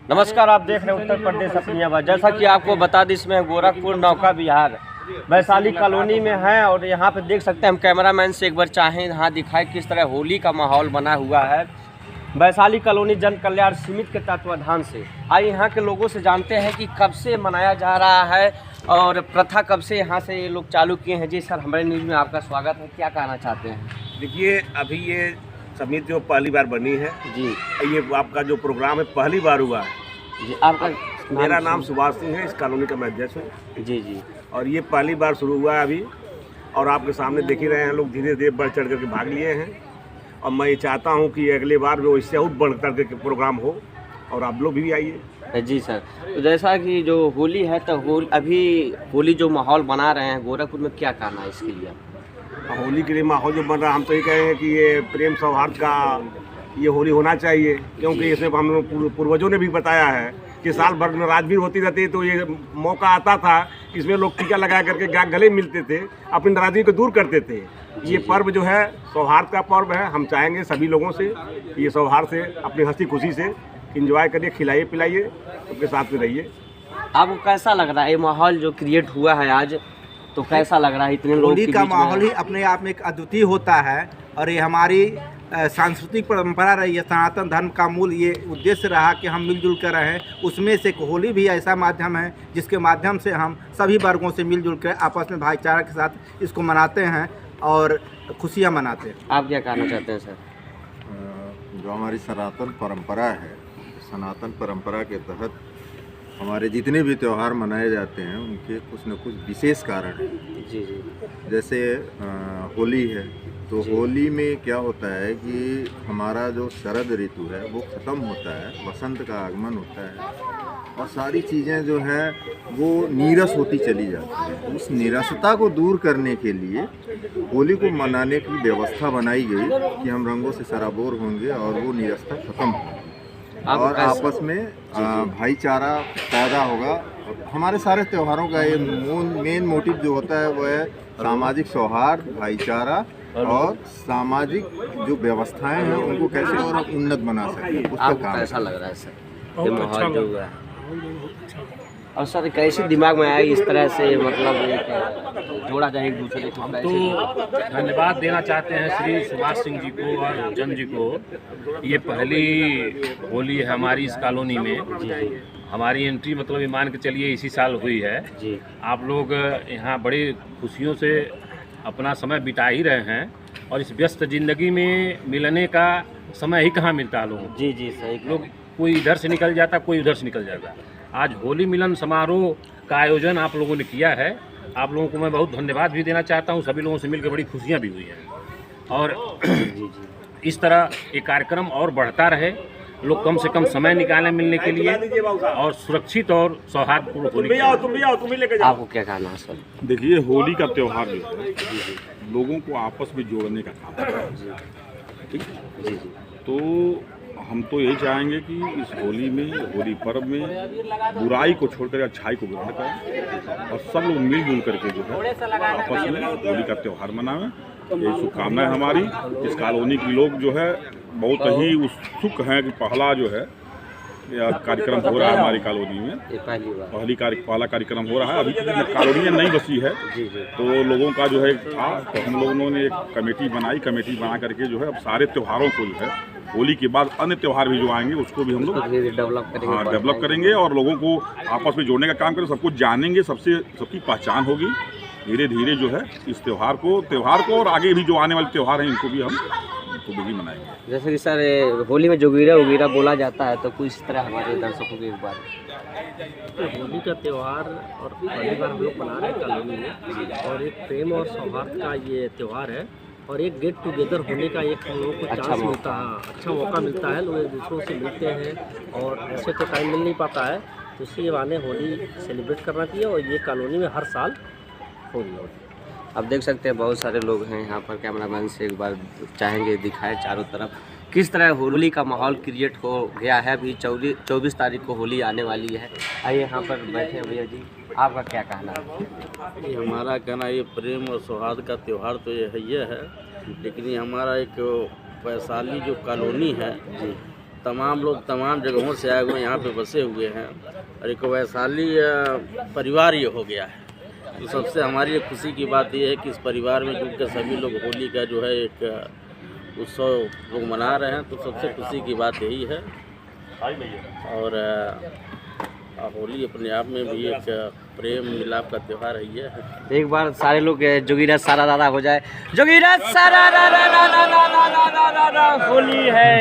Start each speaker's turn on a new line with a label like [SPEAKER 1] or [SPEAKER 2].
[SPEAKER 1] नमस्कार, आप देख रहे हैं उत्तर प्रदेश अपनी आवाज़। जैसा कि आपको बता दें, इसमें गोरखपुर नौका विहार वैशाली कॉलोनी में है और यहाँ पे देख सकते हैं हम कैमरामैन से एक बार चाहें यहाँ दिखाएं किस तरह होली का माहौल बना हुआ है वैशाली कॉलोनी जन कल्याण समिति के तत्वाधान से। आइए यहाँ के लोगों से जानते हैं कि कब से मनाया जा रहा है और प्रथा कब से यहाँ से ये लोग चालू किए हैं। जी सर, हमारे न्यूज़ में आपका स्वागत है, क्या कहना चाहते हैं?
[SPEAKER 2] देखिए, अभी ये समिति जो पहली बार बनी है
[SPEAKER 1] जी,
[SPEAKER 2] ये आपका जो प्रोग्राम है पहली बार हुआ है
[SPEAKER 1] जी। आपका
[SPEAKER 2] मेरा नाम सुभाष सिंह है, इस कॉलोनी का मैं अध्यक्ष हूँ।
[SPEAKER 1] जी जी।
[SPEAKER 2] और ये पहली बार शुरू हुआ है अभी, और आपके सामने देख ही रहे हैं, लोग धीरे धीरे बढ़ चढ़ करके भाग लिए हैं। और मैं ये चाहता हूँ कि अगले बार वो इससे और बढ़ चढ़ के प्रोग्राम हो और आप लोग भी आइए।
[SPEAKER 1] जी सर, तो जैसा कि जो होली है तो अभी होली जो माहौल बना रहे हैं गोरखपुर में, क्या कहना है इसके लिए?
[SPEAKER 2] होली के लिए माहौल जो बन रहा है, हम तो ये कहेंगे कि ये प्रेम सौहार्द का ये होली होना चाहिए, क्योंकि इसमें हम लोग पूर्वजों ने भी बताया है कि साल भर में राजवीर होती रहती है, तो ये मौका आता था इसमें लोग टीका लगा करके गले मिलते थे, अपनी नाराजगी को दूर करते थे। ये पर्व जो है सौहार्द का पर्व है। हम चाहेंगे सभी लोगों से ये सौहार्द से अपनी हंसी खुशी से इंजॉय करिए, खिलाइए पिलाइए, सबके साथ में रहिए।
[SPEAKER 1] आपको कैसा लग रहा है ये माहौल जो क्रिएट हुआ है आज, तो कैसा लग रहा है इतने लोग?
[SPEAKER 3] होली का माहौल ही अपने आप में एक अद्वितीय होता है और ये हमारी सांस्कृतिक परंपरा रही है। सनातन धर्म का मूल ये उद्देश्य रहा कि हम मिलजुल कर रहें। उसमें से होली भी ऐसा माध्यम है जिसके माध्यम से हम सभी वर्गों से मिलजुल कर आपस में भाईचारा के साथ इसको मनाते हैं और खुशियाँ मनाते हैं।
[SPEAKER 1] आप क्या कहना चाहते हैं सर?
[SPEAKER 4] जो हमारी सनातन परंपरा है, सनातन परंपरा के तहत हमारे जितने भी त्यौहार मनाए जाते हैं उनके कुछ न कुछ विशेष कारण है।
[SPEAKER 1] जी जी।
[SPEAKER 4] जैसे होली है, तो होली में क्या होता है कि हमारा जो शरद ऋतु है वो ख़त्म होता है, बसंत का आगमन होता है और सारी चीज़ें जो हैं वो नीरस होती चली जाती हैं। उस नीरसता को दूर करने के लिए होली को मनाने की व्यवस्था बनाई गई कि हम रंगों से सराबोर होंगे और वो नीरसता ख़त्म होगी और आपस में भाईचारा पैदा होगा। हमारे सारे त्योहारों का ये मेन मोटिव जो होता है वो है सामाजिक सौहार्द, भाईचारा और सामाजिक जो व्यवस्थाएं हैं उनको कैसे और उन्नत बना सकें, उसका
[SPEAKER 1] आपको
[SPEAKER 4] काम।
[SPEAKER 1] कैसा लग रहा है सर ये माहौल जो हुआ है? और सर कैसे दिमाग में आया इस तरह से, मतलब एक जोड़ा जाए एक दूसरे को?
[SPEAKER 5] तो धन्यवाद देना चाहते हैं श्री सुभाष सिंह जी को और जन जी को। ये पहली होली है हमारी इस कॉलोनी में। हमारी एंट्री मतलब ये मान के चलिए इसी साल हुई है
[SPEAKER 1] जी।
[SPEAKER 5] आप लोग यहाँ बड़ी खुशियों से अपना समय बिता ही रहे हैं और इस व्यस्त ज़िंदगी में मिलने का समय ही कहाँ मिलता है लोगों को।
[SPEAKER 1] जी जी सही।
[SPEAKER 5] लोग कोई इधर से निकल जाता, कोई उधर से निकल जाता। आज होली मिलन समारोह का आयोजन आप लोगों ने किया है, आप लोगों को मैं बहुत धन्यवाद भी देना चाहता हूँ। सभी लोगों से मिलकर बड़ी खुशियाँ भी हुई हैं और इस तरह ये कार्यक्रम और बढ़ता रहे, लोग कम से कम समय निकालें मिलने के लिए और सुरक्षित और सौहार्दपूर्ण होली।
[SPEAKER 1] आपको क्या कहना है सर?
[SPEAKER 6] देखिए, होली का त्यौहार जो है लोगों को आपस में जोड़ने का काम है, ठीक।
[SPEAKER 1] जी जी।
[SPEAKER 6] तो हम तो यही चाहेंगे कि इस होली में, होली पर्व में बुराई को छोड़कर अच्छाई को ग्रहण करें और सब लोग मिलजुल करके जो है आपस में होली का त्यौहार मनाएं। यही शुभकामनाएं हमारी। इस कॉलोनी के लोग जो है बहुत ही उत्सुक हैं कि पहला जो है कार्यक्रम हो रहा है हमारी कॉलोनी में। पहला कार्यक्रम हो रहा है। अभी कॉलोनी नई बसी है तो लोगों का जो है था, तो हम लोगों ने एक कमेटी बना करके जो है अब सारे त्योहारों को जो है होली के बाद अन्य त्यौहार भी जो आएंगे उसको भी हम लोग डेवलप करेंगे और लोगों को आपस में जोड़ने का काम करें। सब कुछ जानेंगे, सबकी पहचान होगी। धीरे धीरे जो है इस त्यौहार को और आगे भी जो आने वाले त्यौहार हैं इनको भी हम भी मनाएंगे।
[SPEAKER 1] जैसे कि सर होली में जोगीरा वगीरा बोला जाता है, तो कुछ इस तरह हमारे दर्शकों को एक बार।
[SPEAKER 7] तो होली का त्यौहार और पहली बार हम लोग मना रहे हैं कॉलोनी में, और एक प्रेम और सौहार्द का ये त्यौहार है और एक गेट टुगेदर होने का एक हम लोगों को चांस मिलता है, अच्छा मौका मिलता है। लोग एक दूसरों से मिलते हैं और ऐसे तो टाइम मिल नहीं पाता है, तो इसी बहाने होली सेलिब्रेट करना चाहिए और ये कॉलोनी में हर साल होली होती है।
[SPEAKER 1] आप देख सकते हैं बहुत सारे लोग हैं यहाँ पर। कैमरामैन से एक बार चाहेंगे दिखाएं चारों तरफ किस तरह होली का माहौल क्रिएट हो गया है। अभी 24 तारीख को होली आने वाली है। आइए यहाँ पर बैठे भैया जी, आपका क्या कहना है?
[SPEAKER 8] हमारा कहना ये प्रेम और सौहार्द का त्यौहार तो ये है, लेकिन ये हमारा एक वैशाली जो कॉलोनी है तमाम लोग तमाम जगहों से आए हुए यहाँ पे बसे हुए हैं और एक वैशाली परिवार ये हो गया है। तो सबसे हमारी खुशी की बात ये है कि इस परिवार में जुड़कर सभी लोग होली का जो है एक उत्सव लोग मना रहे हैं, तो सबसे खुशी की बात यही है। और होली अपने आप में भी एक प्रेम मिलाप का त्यौहार है ये।
[SPEAKER 1] एक बार सारे लोग जोगीरा सारा दादा हो जाए, जोगीरा सारा होली है।